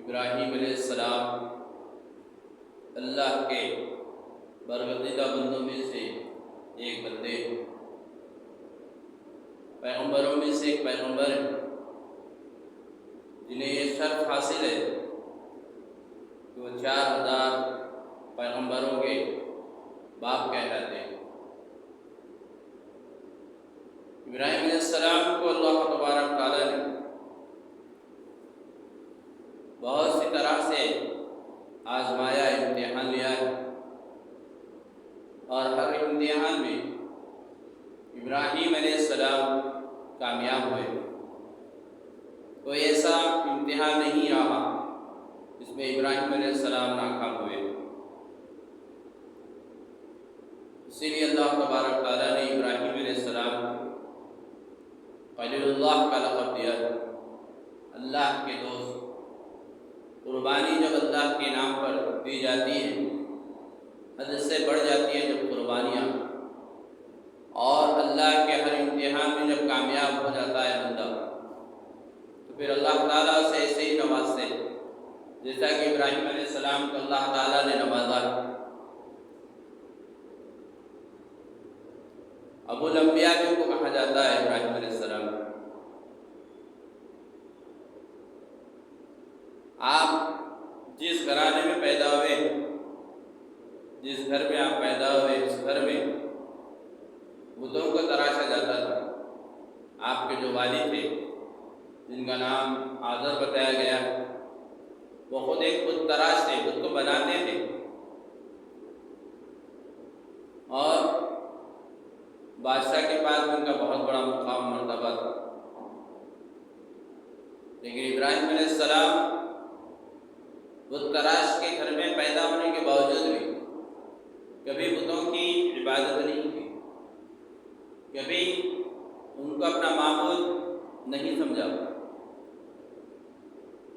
ابراہیم علیہ السلام اللہ کے برگزیدہ بندوں میں سے ایک بندے، پیغمبروں میں سے ایک پیغمبر ہیں، جنہیں یہ شرف حاصل ہے کہ وہ 4000 پیغمبروں کے باپ کہلاتے ہیں۔ ابراہیم علیہ السلام کو اللہ تبارک تعالیٰ نے بہت سی طرح سے آزمایا، امتحان لیا ہے، اور ہر امتحان میں ابراہیم علیہ السلام کامیاب ہوئے۔ کوئی ایسا امتحان نہیں رہا جس میں ابراہیم علیہ السلام ناکام ہوئے۔ اسی لیے اللہ تبارک تعالیٰ نے ابراہیم علیہ السلام کو خلیل اللہ کا لقب دیا، اللہ کے دوست۔ قربانی جب اللہ کے نام پر دی جاتی ہے، حد سے بڑھ جاتی ہے جب قربانیاں، اور اللہ کے ہر امتحان میں جب کامیاب ہو جاتا ہے بندہ، تو پھر اللہ تعالیٰ اسے ایسے ہی نوازتے ہیں جیسا کہ ابراہیم علیہ السلام کو اللہ تعالیٰ نے نوازا۔ ابو الانبیاء بھی کو کہا جاتا ہے ابراہیم علیہ السلام۔ آپ جس گھرانے میں پیدا ہوئے، جس گھر میں آپ پیدا ہوئے، اس گھر میں بتوں کو تراشا جاتا تھا۔ آپ کے جو والد تھے، جن کا نام آذر بتایا گیا، وہ خود ایک بت تراش تھے، بت کو بناتے تھے، اور بادشاہ کے پاس ان کا بہت بڑا مقام مرتبہ تھا۔ لیکن ابراہیم علیہ السلام بت تراش کے گھر میں پیدا ہونے کے باوجود بھی کبھی بتوں کی عبادت نہیں کی، کبھی ان کو اپنا معبود نہیں سمجھا۔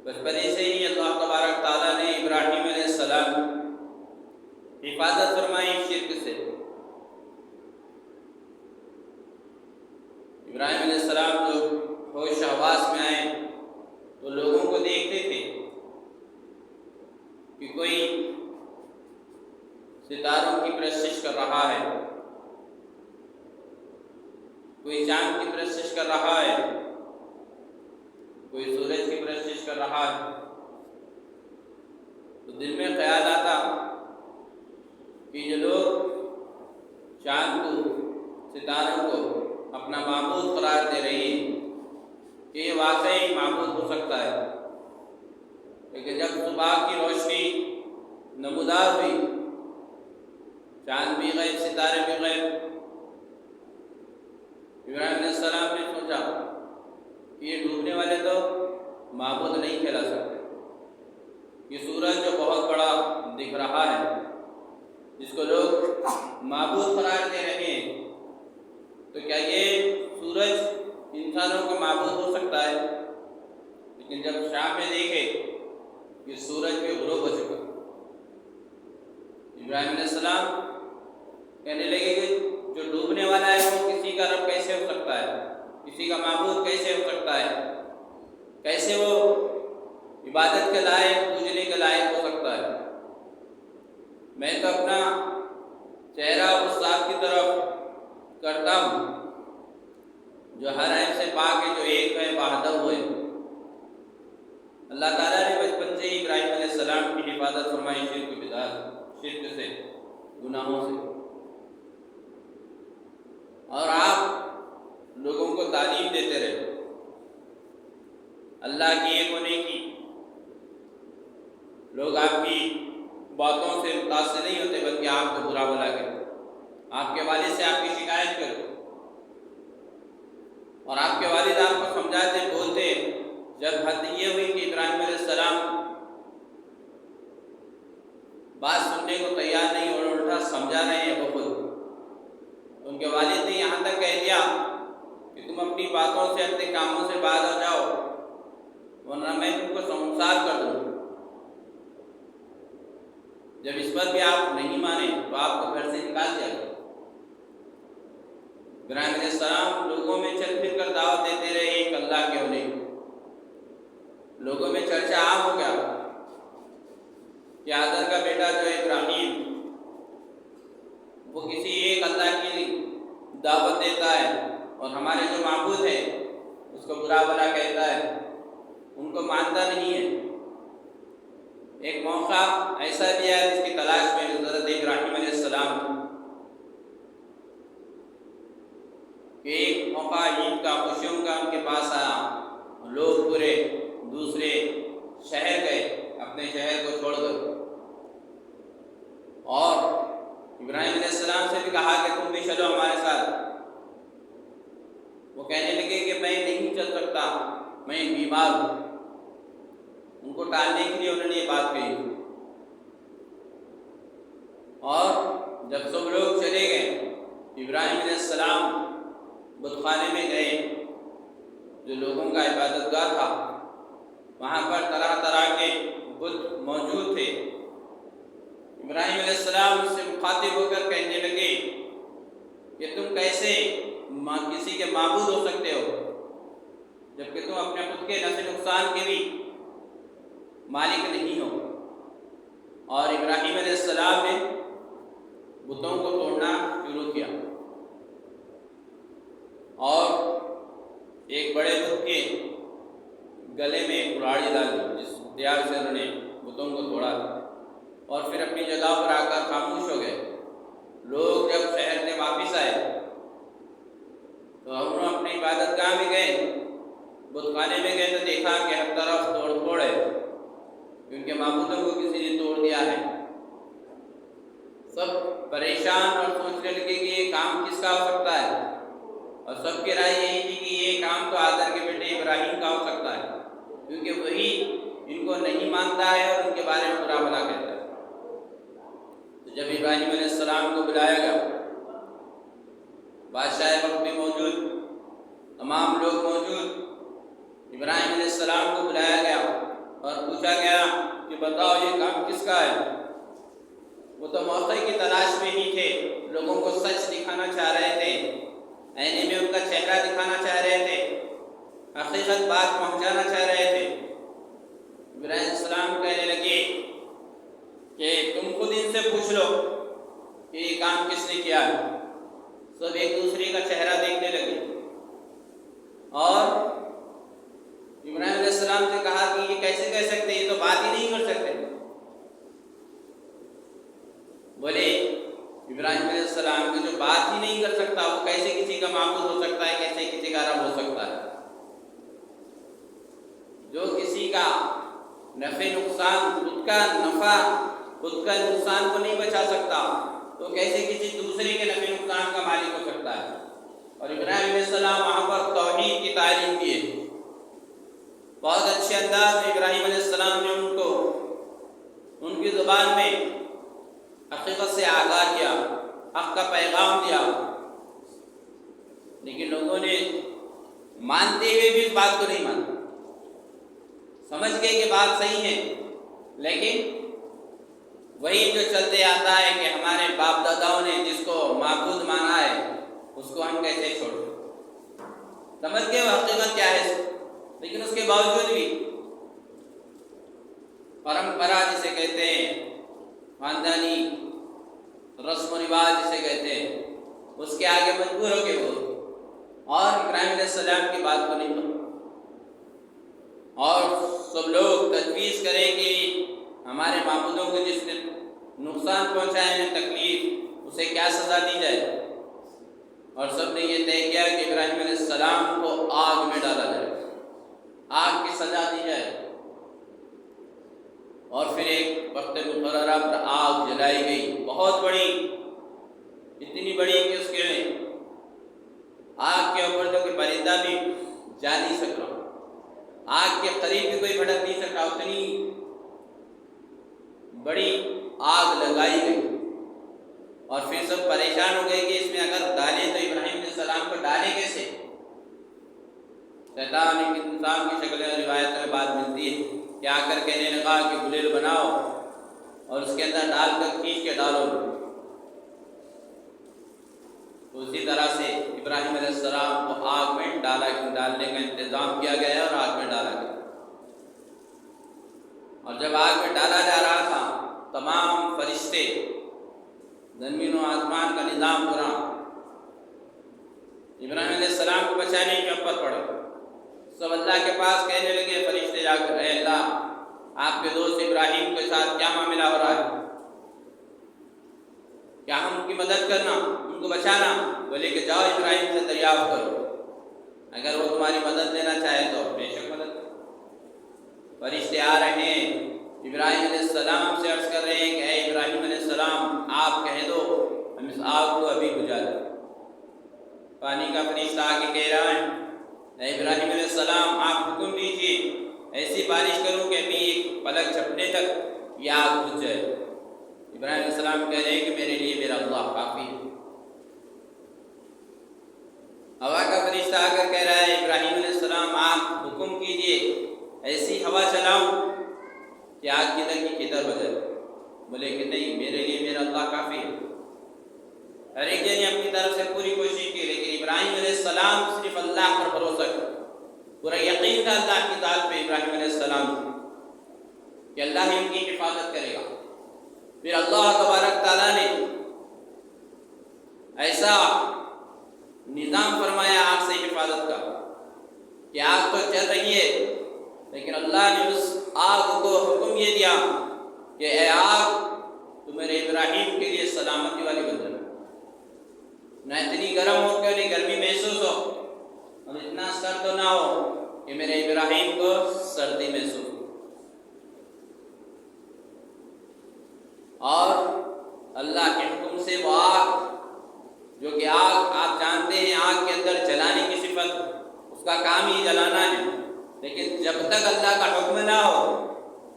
بچپنے سے ہی اللہ تبارک تعالیٰ نے ابراہیم علیہ السلام حفاظت فرمائی شرک سے۔ ابراہیم علیہ السلام جو ہوش حواس میں آئے تو لوگوں کو دیکھتے تھے کہ کوئی ستاروں کی پرستش کر رہا ہے، کوئی چاند کی پرستش کر رہا ہے، کوئی سورج کی پرستش کر رہا ہے، تو دل میں خیال آتا کہ یہ لوگ چاند کو، ستاروں کو اپنا معبود قرار دے رہی ہیں کہ یہ واقعی معبود ہو سکتا ہے۔ لیکن جب صبح کی روشنی نمودار ہوئی، چاند بھی غائب، ستارے بھی غائب، ابراہیم علیہ السلام نے سوچا کہ یہ ڈوبنے والے تو معبود نہیں کہلا سکتے۔ یہ سورج جو بہت بڑا دکھ رہا ہے، جس کو لوگ معبود قرار دے رہے ہیں، تو کیا یہ سورج انسانوں کا معبود ہو سکتا ہے؟ لیکن جب شام میں دیکھے کہ سورج بھی غروب ہو چکا، ابراہیم علیہ السلام کہنے لگے کہ جو ڈوبنے والا ہے وہ کسی کا رب کیسے ہو سکتا ہے، کسی کا معبود کیسے ہو سکتا ہے، کیسے وہ عبادت کے لائق، پوجنے کے لائق ہو سکتا ہے؟ میں تو اپنا چہرہ اس ذات کی طرف کرتا ہوں جو ہر عیب سے پاک ہے، جو ایک ہے، وحدہ ہوئے۔ اللہ تعالیٰ نے بچپن سے ہی ابراہیم علیہ السلام کی حفاظت فرمائی شرک بدعت، شرک سے، گناہوں سے، اور آپ لوگوں کو تعلیم دیتے رہے اللہ کی ایک ہونے کی۔ لوگ آپ کی باتوں سے متاثر نہیں ہوتے، بلکہ آپ کو برا بھلا کرتے، آپ کے والد سے آپ کی شکایت کرتے، اور آپ کے والد آپ کو سمجھاتے، بولتے۔ جب حد یہ ہوئی کہ ابراہیم علیہ السلام بات سننے کو تیار نہیں اور الٹا سمجھا رہے ہیں وہ خود، ان کے والد نے یہاں تک کہہ دیا کہ تم اپنی باتوں سے، اپنے کاموں سے باز آ جاؤ، ورنہ میں تم کو شرمسار کر دوں۔ جب اس پر بھی آپ نہیں مانے تو آپ کو گھر سے نکال دیا گیا۔ ابراہیم علیہ السلام لوگوں میں چل پھر کر دعوت دیتے رہے ایک اللہ کے ہونے کی۔ لوگوں میں چرچا عام ہو گیا کہ آدر کا بیٹا جو ہے ابراہیم، وہ کسی ایک اللہ کی دعوت دیتا ہے اور ہمارے جو معبود ہے اس کو برا بھلا کہتا ہے، ان کو مانتا نہیں ہے۔ ایک موقع ایسا بھی ہے جس کی تلاش میں حضرت ابراہیم علیہ السلام، کہ ایک موقع عید کا خوشیوں کا ان کے پاس آیا، لوگ پورے دوسرے شہر گئے اپنے شہر کو چھوڑ کر، اور ابراہیم علیہ السلام سے بھی کہا کہ تم بھی چلو ہمارے ساتھ۔ وہ کہنے لگے کہ میں نہیں چل سکتا، میں بیمار ہوں۔ ان کو ٹالنے کے لیے انہوں نے یہ بات کہی، اور جب سب لوگ چلے گئے، ابراہیم علیہ السلام بت خانے میں گئے جو لوگوں کا عبادت گاہ تھا، وہاں پر طرح طرح کے بت موجود تھے۔ ابراہیم علیہ السلام اس سے مخاطب ہو کر کہنے لگے کہ تم کیسے کسی کے معبود ہو سکتے ہو جبکہ تم اپنے خود کے نفع نقصان کے بھی مالک نہیں ہو۔ اور ابراہیم علیہ السلام نے بتوں کو توڑنا شروع کیا، اور ایک بڑے بت کے گلے میں کلاڑی ڈال دی، جس ہتھیار سے انہوں نے بتوں کو توڑا، اور پھر اپنی جگہ پر آ کر خاموش ہو گئے۔ لوگ جب شہر سے واپس آئے تو ہم اپنی عبادت گاہ میں گئے، بت خانے میں گئے تو دیکھا کہ ہر طرف توڑ پھوڑ ہے، ان کے معبودوں کو کسی نے توڑ دیا ہے۔ سب پریشان اور سوچنے لگے کہ یہ کام کس کا ہو سکتا ہے، اور سب کی رائے یہی تھی کہ یہ کام تو آدر کے بیٹے ابراہیم کا ہو سکتا ہے، کیونکہ وہی ان کو نہیں مانتا ہے اور ان کے بارے میں برا بھلا کہتا ہے۔ تو جب ابراہیم علیہ السلام کو بلایا گیا، بادشاہ وقت بھی موجود، تمام لوگ موجود، ابراہیم علیہ السلام کو بلایا گیا اور پوچھا گیا کہ بتاؤ یہ کام کس کا ہے۔ وہ تو موقع کی تلاش میں ہی تھے، لوگوں کو سچ دکھانا چاہ رہے تھے، اینے میں ان کا چہرہ دکھانا چاہ رہے تھے، حقیقت بات پہنچانا چاہ رہے تھے۔ ابراہیم علیہ السلام کہنے لگے کہ تم خود ان سے پوچھ لو کہ یہ کام کس نے کیا ہے۔ سب ایک دوسرے کا چہرہ دیکھنے لگے، اور ابراہیم علیہ السلام سے کہا کہ یہ کیسے کہہ سکتے، یہ تو بات ہی نہیں کر سکتے۔ بولے ابراہیم علیہ السلام کی جو بات ہی نہیں کر سکتا وہ کیسے کسی کا معبود ہو سکتا ہے، کیسے کسی کا رب ہو سکتا ہے؟ جو کسی کا نفع نقصان، خود کا نفع خود کا نقصان کو نہیں بچا سکتا، تو کیسے کسی دوسرے کے نفع نقصان کا مالک ہو سکتا ہے؟ اور ابراہیم علیہ السلام وہاں پر توحید کی تعلیم دیے، بہت اچھے انداز میں ابراہیم علیہ السلام نے ان کو ان کی زبان میں حقیقت سے آگاہ کیا، حق کا پیغام دیا، لیکن لوگوں نے مانتے ہوئے بھی اس بات کو نہیں مانا، سمجھ گئے کہ بات صحیح ہے، لیکن وہی جو چلتے آتا ہے کہ ہمارے باپ داداؤں نے جس کو معبود مانا ہے اس کو ہم کیسے چھوڑیں۔ سمجھ گئے وہ حقیقت کیا ہے، لیکن اس کے باوجود بھی پرمپرا جسے کہتے ہیں، خاندانی رسم و رواج جسے کہتے ہیں، اس کے آگے مجبور ہو کے وہ اور ابراہیم علیہ السلام کی بات کو نہیں مانا، اور سب لوگ تجویز کریں کہ ہمارے معبودوں کو جس نے نقصان پہنچائے ہیں، تکلیف، اسے کیا سزا دی جائے۔ اور سب نے یہ طے کیا کہ ابراہیم علیہ السلام کو آگ میں ڈالا جائے، آگ کی سزا دی جائے، اور پھر ایک وقت مقررہ پر آگ جلائی گئی، بہت بڑی، اتنی بڑی کہ اس کے آگ کے اوپر تو کوئی پرندہ بھی جا نہیں سکتا، آگ کے قریب بھی کوئی بھٹک نہیں سکتا، اتنی بڑی آگ لگائی گئی۔ اور پھر سب پریشان ہو گئے کہ اس میں اگر ڈالیں تو ابراہیم علیہ السلام کو ڈالیں کیسے؟ شیطان ایک انسان کی شکل میں روایت میں بات ملتی ہے کہ آ کر کہنے لگا کہ گلیل بناؤ اور اس کے اندر ڈال کر کھینچ کے ڈالو۔ تو اسی طرح سے ابراہیم علیہ السلام کو آگ میں ڈالنے کا انتظام کیا گیا اور آگ میں ڈالا گیا، اور جب آگ میں ڈالا جا رہا تھا فرشتے، زمین و آسمان کا نظام پورا ابراہیم علیہ السلام کو بچانے کے اوپر پڑے۔ سب اللہ کے پاس کہنے لگے فرشتے جا کر، اے اللہ آپ کے دوست ابراہیم کے ساتھ کیا معاملہ ہو رہا ہے، کیا ہم ان کی مدد کرنا، ان کو بچانا؟ بولے کہ جاؤ ابراہیم سے دریافت کرو، اگر وہ تمہاری مدد لینا چاہے تو بے شک مدد کرو۔ فرشتے آ رہے ہیں، ابراہیم علیہ السلام سے عرض کر رہے ہیں کہ اے ابراہیم علیہ السلام آپ کہہ دو ہم اس آگ کو ابھی بجھا دیں۔ پانی کا فرشتہ آ کے کہہ رہا ہے، اے ابراہیم علیہ السلام آپ حکم دیجیے، ایسی بارش کروں کہ ابھی ایک پلک جھپنے تک یہ آگ بجھ جائے۔ ابراہیم علیہ السلام کہہ رہے ہیں کہ میرے لیے میرا اللہ کافی ہے۔ ہوا کا فرشتہ آ کر کہہ رہا ہے، ابراہیم علیہ السلام آپ حکم کیجیے ایسی ہوا چلاؤں کہ آگ کدھر کی کدھر ہو جائے۔ بولے کہ نہیں، میرے لیے میرا اللہ کافی ہے۔ ہر ایک نے اپنی طرف سے پوری کوشش کی، لیکن ابراہیم علیہ السلام صرف اللہ پر بھروسہ کیا، پورا یقین تھا اللہ کی ذات پہ ابراہیم علیہ السلام کہ اللہ ہی ان کی حفاظت کرے گا۔ پھر اللہ تبارک تعالیٰ نے ایسا نظام فرمایا آگ سے حفاظت کا کہ آگ تو چل رہی ہے، لیکن اللہ نے اس آگ کو حکم یہ دیا کہ اے آگ تو میرے ابراہیم کے لیے سلامتی والی بن جائے، نہ اتنی گرم ہو کہ انہیں گرمی محسوس ہو اور اتنا سرد نہ ہو کہ میرے ابراہیم کو سردی محسوس ہو۔ اور اللہ کے حکم سے وہ آگ، جو کہ آگ آپ جانتے ہیں آگ کے اندر جلانے کی صفت، اس کا کام ہی جلانا ہے، لیکن جب تک اللہ کا حکم نہ ہو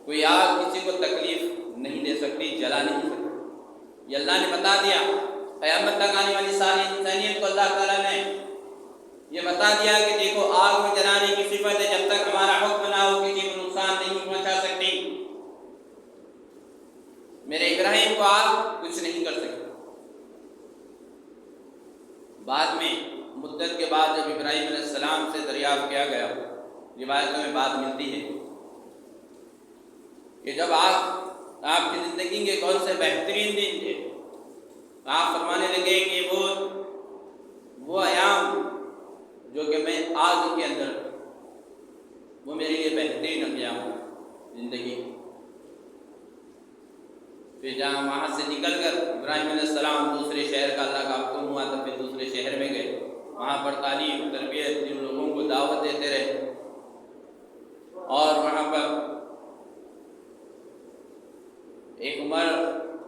کوئی آگ کسی کو تکلیف نہیں دے سکتی، جلا نہیں سکتی۔ یہ اللہ نے بتا دیا، قیامت تک آنے والی ساری انسانیت کو اللہ تعالیٰ نے یہ بتا دیا کہ دیکھو آگ میں جلانے کی صفت ہے، جب تک ہمارا حکم نہ ہو کسی کو نقصان نہیں پہنچا سکتی۔ میرے ابراہیم کو آگ کچھ نہیں کر سکتی۔ بعد میں مدت کے بعد جب ابراہیم علیہ السلام سے دریافت کیا گیا، روایتوں میں بات ملتی ہے کہ جب آپ کی زندگی کے کون سے بہترین دن تھے، آپ فرمانے لگے کہ وہ ایام جو کہ میں آگ کے اندر، وہ میرے لیے بہترین ایام زندگی۔ پھر جہاں وہاں سے نکل کر ابراہیم علیہ السلام دوسرے شہر کا اللہ کا حکم ہوا تو پھر دوسرے شہر میں گئے، وہاں پر تعلیم تربیت جن لوگوں کو دعوت دیتے رہے، اور وہاں پر ایک عمر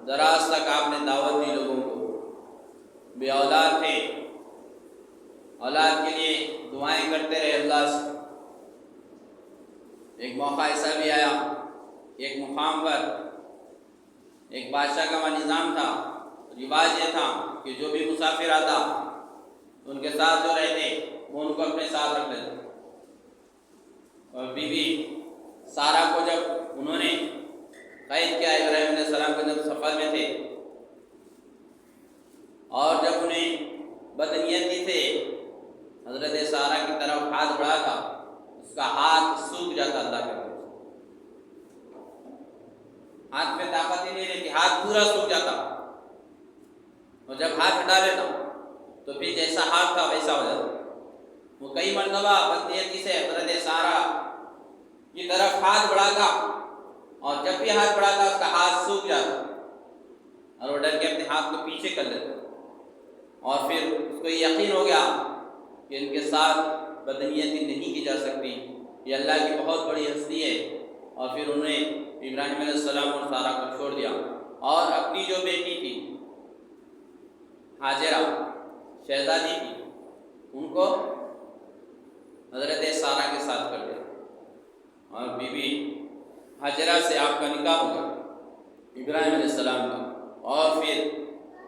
دراز تک آپ نے دعوت دی لوگوں کو۔ بے اولاد تھے، اولاد کے لیے دعائیں کرتے رہے اللہ سے۔ ایک موقع ایسا بھی آیا، ایک مقام پر ایک بادشاہ کا وہ نظام تھا، رواج یہ تھا کہ جو بھی مسافر آتا ان کے ساتھ جو رہتے وہ ان کو اپنے ساتھ رکھ لیتے۔ اور بی بی سارا کو جب انہوں نے قید کیا، ابراہیم علیہ السلام کو جب سفر میں تھے اور جب انہیں بدنیتی سے حضرت سارا کی طرف ہاتھ بڑھا تھا، اس کا ہاتھ سوکھ جاتا، اللہ کے وجہ سے ہاتھ میں طاقت ہی نہیں رہتی، ہاتھ پورا سوکھ جاتا، اور جب ہاتھ ہٹا لیتا تو پھر جیسا ہاتھ تھا ویسا ہو جاتا۔ وہ کئی مرتبہ بدنیتی سے حضرت سارا کی طرف ہاتھ بڑھاتا، اور جب بھی ہاتھ بڑھاتا اس کا ہاتھ سوکھ جاتا، اور وہ ڈر کے اپنے ہاتھ کو پیچھے کر لیتا، اور پھر اس کو یہ یقین ہو گیا کہ ان کے ساتھ بدنیتی نہیں کی جا سکتی، یہ اللہ کی بہت بڑی ہستی ہے۔ اور پھر انہوں نے ابراہیم علیہ السلام اور سارا کو چھوڑ دیا، اور اپنی جو بیٹی تھی ہاجرہ شہزادی تھی، ان کو حضرت سارا کے ساتھ کر دیا، اور بی بی ہاجرہ سے آپ کا نکاح ہوگا ابراہیم علیہ السلام کا، اور پھر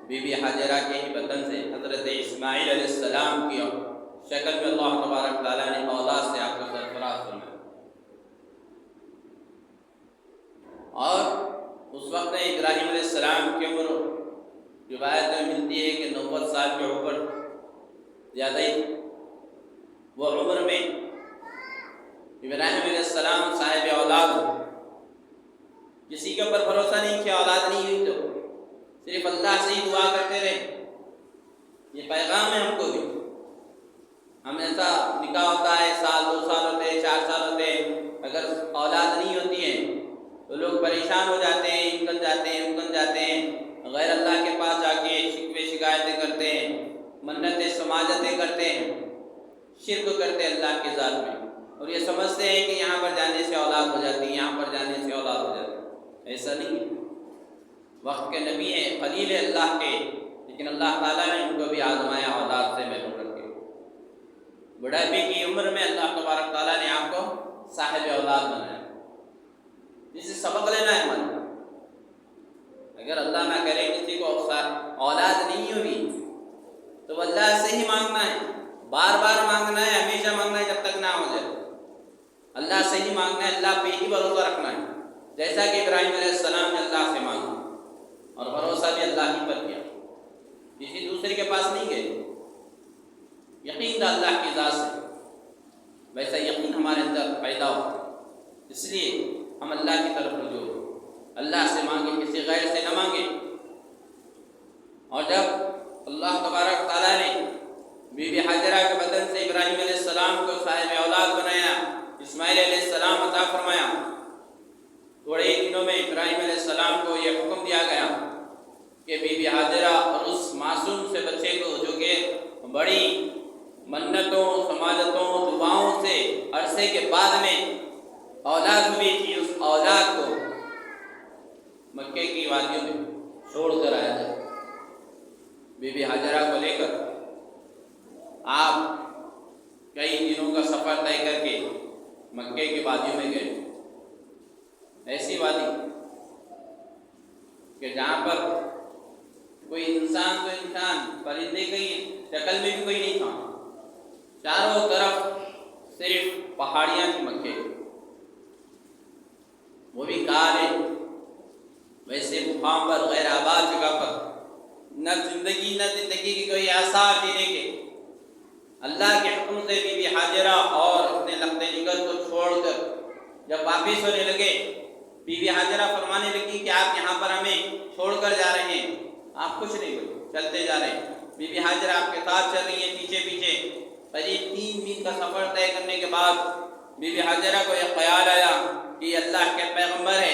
بی بی ہاجرہ کے ہی بدن سے حضرت اسماعیل علیہ السلام کی شکل میں اللہ تبارک تعالیٰ نے اولاد سے آپ کو سرفراز فرمایا۔ اور اس وقت ابراہیم علیہ السلام کی عمر روایت میں ملتی ہے کہ 90 سال کے اوپر زیادہ ہی، وہ عمر میں ابراہیم علیہ السلام صاحب اولاد ہو، کسی کے اوپر بھروسہ نہیں کیا، اولاد نہیں ہوئی تو صرف اللہ سے ہی دعا کرتے رہیں۔ یہ پیغام ہے ہم کو بھی۔ ہم ایسا نکاح ہوتا ہے، سال 2 سال ہوتے ہیں، 4 سال ہوتے ہیں، اگر اولاد نہیں ہوتی ہے تو لوگ پریشان ہو جاتے ہیں، امکن جاتے ہیں غیر اللہ کے پاس جا کے شکوے شکایتیں کرتے ہیں، منتیں سماجتیں کرتے ہیں، شرک کرتے ہیں اللہ کے ذات میں، اور یہ سمجھتے ہیں کہ یہاں پر جانے سے اولاد ہو جاتی ہے، یہاں پر جانے سے اولاد ہو جاتی ہے۔ ایسا نہیں ہے۔ وقت کے نبی ہیں، خلیل اللہ کے، لیکن اللہ تعالیٰ نے ان کو بھی آزمایا اولاد سے محروم رکھ کے۔ بڑھاپے کی عمر میں اللہ تبارک تعالیٰ نے آپ کو صاحب اولاد بنایا، جس سے سبق لینا ہے من۔ اگر اللہ نہ کرے کسی کو اولاد نہیں ہوئی تو اللہ سے ہی مانگنا ہے، بار بار مانگنا ہے، ہمیشہ مانگنا ہے جب تک نہ ہو جائے۔ اللہ سے ہی مانگنا ہے، اللہ پہ ہی بھروسہ رکھنا ہے، جیسا کہ ابراہیم علیہ السلام نے اللہ سے مانگا اور بھروسہ بھی اللہ ہی پر کیا، کسی دوسرے کے پاس نہیں گئے۔ یقین تھا اللہ کی ذات سے، ویسا یقین ہمارے اندر پیدا ہو، اس لیے ہم اللہ کی طرف رجوع ہو، اللہ سے مانگیں، کسی غیر سے نہ مانگیں۔ اور جب اللہ تبارک تعالیٰ نے بی بی حاجرہ کے بدن سے ابراہیم علیہ السلام کو صاحب اولاد بنایا، اسماعیل علیہ السلام عطا فرمایا، تھوڑے ہی دنوں میں ابراہیم علیہ السلام کو یہ حکم دیا گیا کہ بی بی حاجرہ اور اس معصوم سے بچے کو، جو کہ بڑی منتوں، سماجتوں، دعاؤں سے عرصے کے بعد میں اولاد ہوئی تھی، اس اولاد کو مکے کی وادیوں میں چھوڑ کر آیا جائے۔ بی بی حاجرہ کو لے کر آپ کئی دنوں کا سفر طے کر کے مکے کی وادیوں میں گئے، ایسی وادی کہ جہاں پر کوئی انسان تو انسان، پرندے کی شکل میں بھی کوئی نہیں تھا، چاروں طرف صرف پہاڑیاں تھیں مکے، وہ بھی کالے، ویسے مقام پر غیر آباد جگہ پر، نہ زندگی کی کوئی آثار جینے کے۔ اللہ کے حکم سے بی بی حاجرہ اور اپنے لخت جگر کو چھوڑ کر جب واپس ہونے لگے، بی بی حاجرہ فرمانے لگی کہ آپ یہاں پر ہمیں چھوڑ کر جا رہے ہیں، آپ کچھ نہیں بولے، چلتے جا رہے ہیں۔ بی بی حاجرہ آپ کے ساتھ چل رہی ہیں پیچھے پیچھے۔ قریب 3 دن کا سفر طے کرنے کے بعد بی بی حاجرہ کو یہ خیال آیا کہ یہ اللہ کے پیغمبر ہے،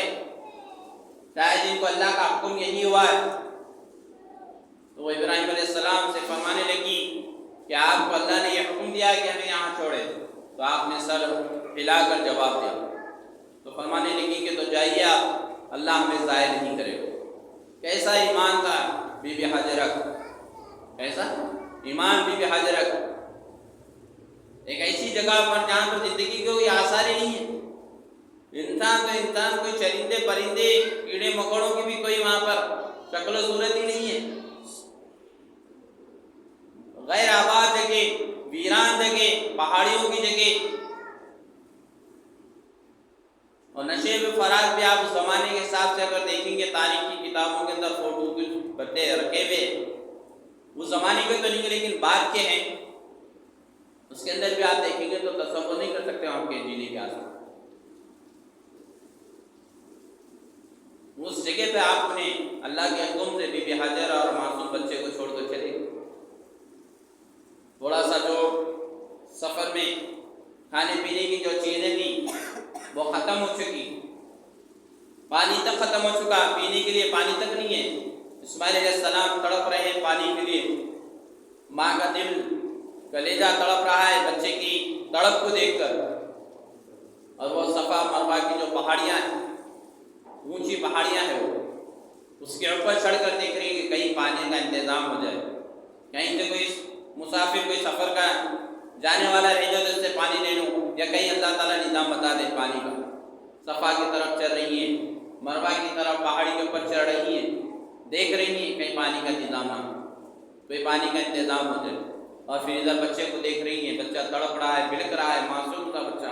شاید ان کو اللہ کا حکم یہی ہوا ہے۔ تو وہ ابراہیم علیہ السلام سے فرمانے لگی کہ آپ کو اللہ نے یہ حکم دیا کہ ہمیں یہاں چھوڑے، تو آپ نے سر ہلا کر جواب دیا۔ تو فرمانے لگی کہ تو جائیے آپ، اللہ ہمیں ضائع نہیں کرے گا۔ کیسا ایمان تھا بی بی حاجرہ کا، کیسا ایمان بی بی حاجرہ کا، ایک ایسی جگہ پر جہاں پر زندگی کی کوئی آثار ہی نہیں ہے، انسان تو انسان، کوئی چرندے پرندے کیڑے مکوڑوں کی بھی کوئی وہاں پر شکل و صورت ہی نہیں ہے، غیر آباد جگہ، ویران جگہ، پہاڑیوں کی جگہ۔ اور نشے میں فرات بھی آپ اس زمانے کے حساب سے اگر دیکھیں گے، تاریخ کی کتابوں کے اندر فوٹو کچھ بتے رکھے ہوئے، اس زمانے کے تو نہیں لیکن بعد کے ہیں، اس کے اندر بھی آپ دیکھیں گے تو تصور نہیں کر سکتے آپ کے جینے کے آسان۔ اس جگہ پہ آپ نے اللہ کے حکم سے بی بی حاجرہ اور معصوم بچے کو چھوڑ کر چلے گئے۔ تھوڑا سا جو سفر میں کھانے پینے کی جو چیزیں تھیں وہ ختم ہو چکی، پانی تک ختم ہو چکا، پینے کے لیے پانی تک نہیں ہے۔ اسماعیل علیہ السلام تڑپ رہے ہیں پانی کے لیے، ماں کا دل کلیجہ تڑپ رہا ہے بچے کی تڑپ کو دیکھ کر۔ اور وہ صفا مروہ کی جو پہاڑیاں ہیں، اونچی پہاڑیاں ہیں، وہ اس کے اوپر چڑھ کر دیکھ رہی کہ کہیں پانی کا انتظام ہو جائے، کہیں سے کوئی مسافر کوئی سفر کا جانے والا رہ جائے تو اس سے پانی لے لوں، یا کہیں اللہ تعالیٰ نظام بتا دے پانی کا۔ صفا کی طرف چل رہی ہیں، مروہ کی طرف پہاڑی کے اوپر چڑھ رہی ہیں، دیکھ رہی ہیں کہیں پانی کا انتظام نہ ہو، کوئی پانی کا انتظام ہو جائے۔ اور پھر ادھر بچے کو دیکھ رہی ہیں، بچہ تڑپ رہا ہے، بلک رہا ہے، معصوم تھا بچہ۔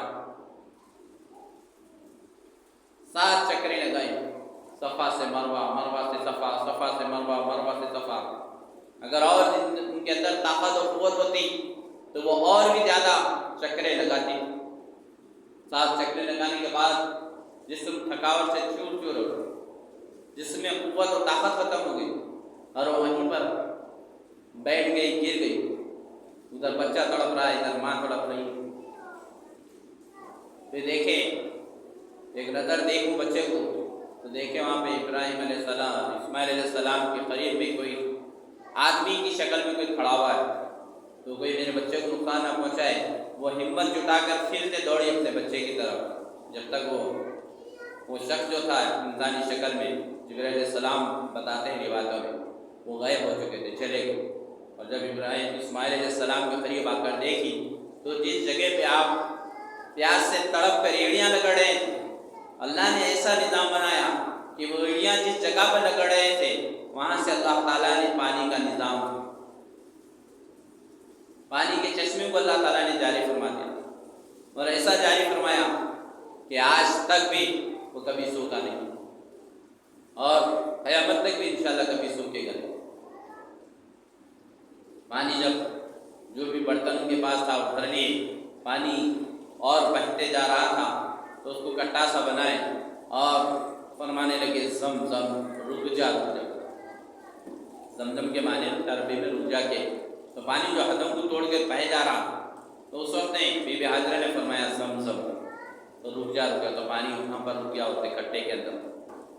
7 چکریں لگائی، صفا سے مروہ، مروہ سے صفا، صفا سے مروہ، مروہ سے صفا۔ اگر اور ان کے اندر طاقت اور قوت ہوتی تو وہ اور بھی زیادہ چکریں لگاتی۔ 7 چکریں لگانے کے بعد جسم تھکاوٹ سے چور چور ہو گیا، جسم میں قوت اور طاقت ختم ہو گئی، اور وہ وہیں پر بیٹھ گئی، گر گئی. ادھر بچہ تڑپ رہا ہے، ادھر ماں تڑپ رہی. پھر دیکھیں، ایک نظر دیکھوں بچے کو تو دیکھیں وہاں پہ ابراہیم علیہ السلام، اسماعیل علیہ السلام کے قریب میں کوئی آدمی کی شکل میں کوئی کھڑا ہوا ہے. تو کوئی میرے بچے کو نقصان نہ پہنچائے. وہ ہمت جٹا کر پھر سے دوڑی اپنے بچے کی طرف، جب تک وہ شخص جو تھا انسانی شکل میں، جبرائیل علیہ السلام بتاتے ہیں روایتوں میں، وہ غائب ہو چکے تھے، چلے گئے. اور جب ابراہیم اسماعیل علیہ السلام کے قریب آ کر دیکھی تو جس جگہ پہ آپ پیاس سے تڑپ کر ایڑیاں لگڑ رہے تھے، اللہ نے ایسا نظام بنایا کہ وہ ایڑیاں جس جگہ پر لگڑ رہے تھے وہاں سے اللہ تعالیٰ نے پانی کا نظام، پانی کے چشمے کو اللہ تعالیٰ نے جاری فرما دیا. اور ایسا جاری فرمایا کہ آج تک بھی وہ کبھی سوکھا نہیں، اور قیامت تک بھی انشاءاللہ کبھی سوکھے گا نہیں. پانی جب جو بھی برتن ان کے پاس تھا وہ بھر لیے، پانی اور بہتے جا رہا تھا تو اس کو کٹا سا بنائے اور فرمانے لگے زمزم رک جا. زمزم کے معنی عربی میں رک جا کے، تو پانی جو حدوں کو توڑ کے بہہ جا رہا تو اس وقت بی بی حاجرہ نے فرمایا زمزم، تو رک جا. تو پانی وہاں پر رک گیا ہوتے کٹے کے اندر.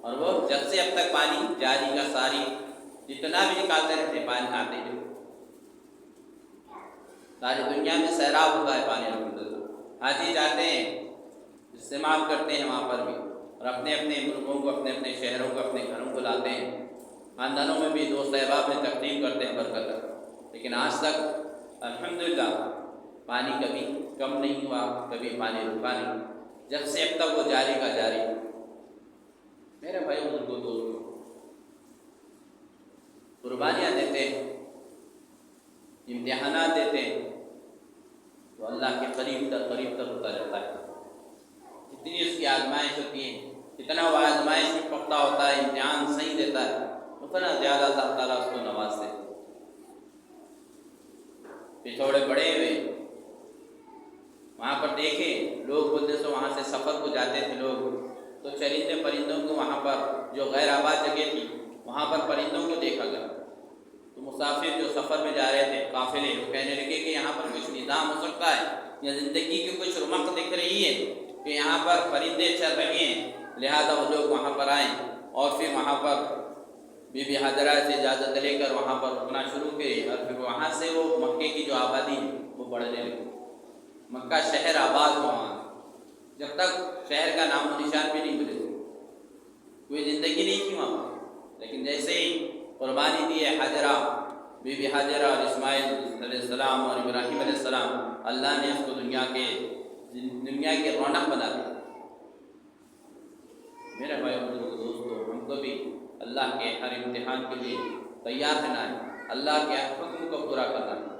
اور وہ جب سے اب تک پانی جاری کا ساری جتنا بھی نکالتے رہتے پانی آتے ہیں. ساری دنیا میں سیلاب ہوتا ہے پانی الحمدللہ، حاجی جاتے ہیں استعمال کرتے ہیں وہاں پر بھی، اور اپنے اپنے ملکوں کو، اپنے اپنے شہروں کو، اپنے گھروں کو لاتے ہیں. خاندانوں میں بھی دوست احباب میں تقسیم کرتے ہیں برکت. لیکن آج تک الحمدللہ پانی کبھی کم نہیں ہوا، کبھی پانی رکا نہیں، جب سے اب تک وہ جاری کا جاری. میرے بھائی بزرگوں دوستوں، قربانیاں دیتے ہیں، امتحانات دیتے ہیں تو اللہ کے قریب تر ہوتا رہتا ہے. جتنی اس کی آزمائش ہوتی ہے، جتنا وہ آزمائش میں پختہ ہوتا ہے، امتحان صحیح دیتا ہے، اتنا زیادہ اللہ تعالیٰ اس کو نوازتے ہیں. پچھوڑے بڑے ہوئے وہاں پر دیکھیں، لوگ بولتے سے وہاں سے سفر کو جاتے تھے لوگ، تو چرندے پرندوں کو وہاں پر جو غیر آباد جگہ تھی وہاں پر پرندوں کو دیکھا گیا. تو مسافر جو سفر میں جا رہے تھے قافلے، وہ کہنے لگے کہ یہاں پر کچھ نظام ہو سکتا ہے یا زندگی کی کچھ رمق دکھ رہی ہے کہ یہاں پر پرندے چل رہے ہیں، لہذا وہ لوگ وہاں پر آئیں. اور پھر وہاں پر بی بی حاجرہ سے اجازت لے کر وہاں پر رکنا شروع کیے، اور پھر وہاں سے وہ مکے کی جو آبادی ہے وہ بڑھنے لگی. مکہ شہر آباد ہوا وہاں، جب تک شہر کا نام و نشان بھی نہیں ملے، کوئی زندگی نہیں تھی وہاں پر. لیکن جیسے ہی قربانی دی ہے حاجرہ، بی بی حاجرہ اور اسماعیل علیہ السلام اور ابراہیم علیہ السلام، اللہ نے اس کو دنیا کے رونق بنا دیا. میرے بھائی اور دوستوں، ہم کو بھی اللہ کے ہر امتحان کے لیے تیار رہنا ہے، اللہ کے حکم کو پورا کرنا ہے.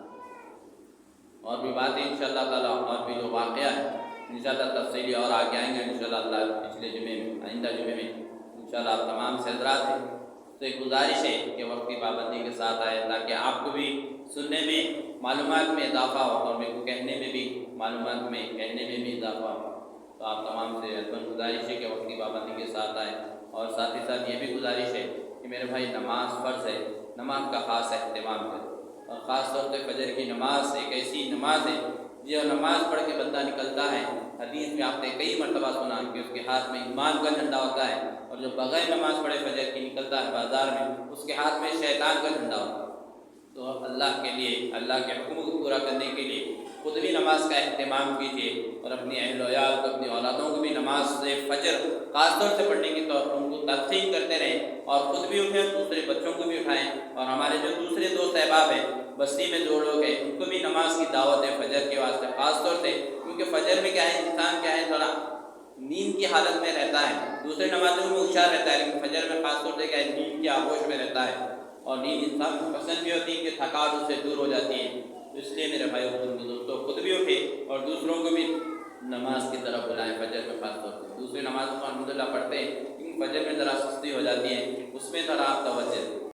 اور بھی باتیں انشاءاللہ تعالیٰ، اور بھی جو واقعہ ہے انشاءاللہ تفصیلی اور آگے آئیں گے انشاءاللہ. اللہ پچھلے جمعے میں، آئندہ جمعے میں انشاءاللہ آپ تمام سے حضرات ہیں سے گزارش ہے کہ وقت کی پابندی کے ساتھ آئے، تاکہ آپ کو بھی سننے میں معلومات میں اضافہ ہو اور میرے کو کہنے میں بھی معلومات میں کہنے میں بھی اضافہ ہو. تو آپ تمام سے گزارش ہے کہ وقت کی پابندی کے ساتھ آئیں. اور ساتھ ہی ساتھ یہ بھی گزارش ہے کہ میرے بھائی نماز فرض ہے، نماز کا خاص اہتمام کریں. اور خاص طور پہ فجر کی نماز ایک ایسی نماز ہے جو نماز پڑھ کے بندہ نکلتا ہے، حدیث میں آپ نے کئی مرتبہ سنا کہ اس کے ہاتھ میں ایمان کا جھنڈا ہوتا ہے، اور جو بغیر نماز پڑھے فجر کی نکلتا ہے بازار میں، اس کے ہاتھ میں شیطان کا جھنڈا ہوتا ہے. تو اللہ کے لیے، اللہ کے حکم کو پورا کرنے کے لیے خود بھی نماز کا اہتمام کیجیے، اور اپنی اہل و عیال کو، اپنی اولادوں کو بھی نماز سے فجر خاص طور سے پڑھنے کی طور پر ان کو تلقین کرتے رہیں، اور خود بھی اٹھیں، دوسرے بچوں کو بھی اٹھائیں. اور ہمارے جو دوسرے دوست احباب ہیں بستی میں جو لوگ ہیں ان کو بھی نماز کی دعوت ہے فجر کے واسطے خاص طور سے. کیونکہ فجر میں کیا ہے، انسان کیا ہے تھوڑا نیند کی حالت میں رہتا ہے، دوسرے نمازوں میں ہوشیار رہتا ہے، لیکن فجر میں خاص طور سے کیا ہے، نیند کی آغوش میں رہتا ہے. اور نیند انسان کو پسند بھی ہوتی ہے کہ تھکاوٹ اس سے دور ہو جاتی ہے. تو اس لیے میرے بھائی اور دوستوں، خود بھی اٹھے اور دوسروں کو بھی نماز کی طرف بلائیں. فجر میں خاص طور سے دوسری نمازوں کو الحمدللہ پڑھتے ہیں، لیکن فجر میں ذرا سستی ہو جاتی ہے، اس میں ذرا آپ توجہ